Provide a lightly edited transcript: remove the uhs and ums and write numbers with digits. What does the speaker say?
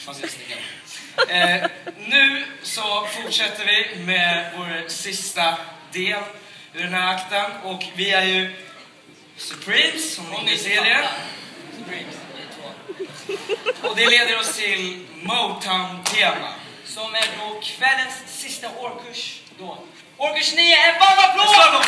fast jag snickar. Nu så fortsätter vi med vår sista del ur den här akten. Och vi är ju Supremes, som ni ser det. Och det leder oss till Motown-tema. Som är då kvällens sista årkurs då. Årkurs 9, en varm applåd!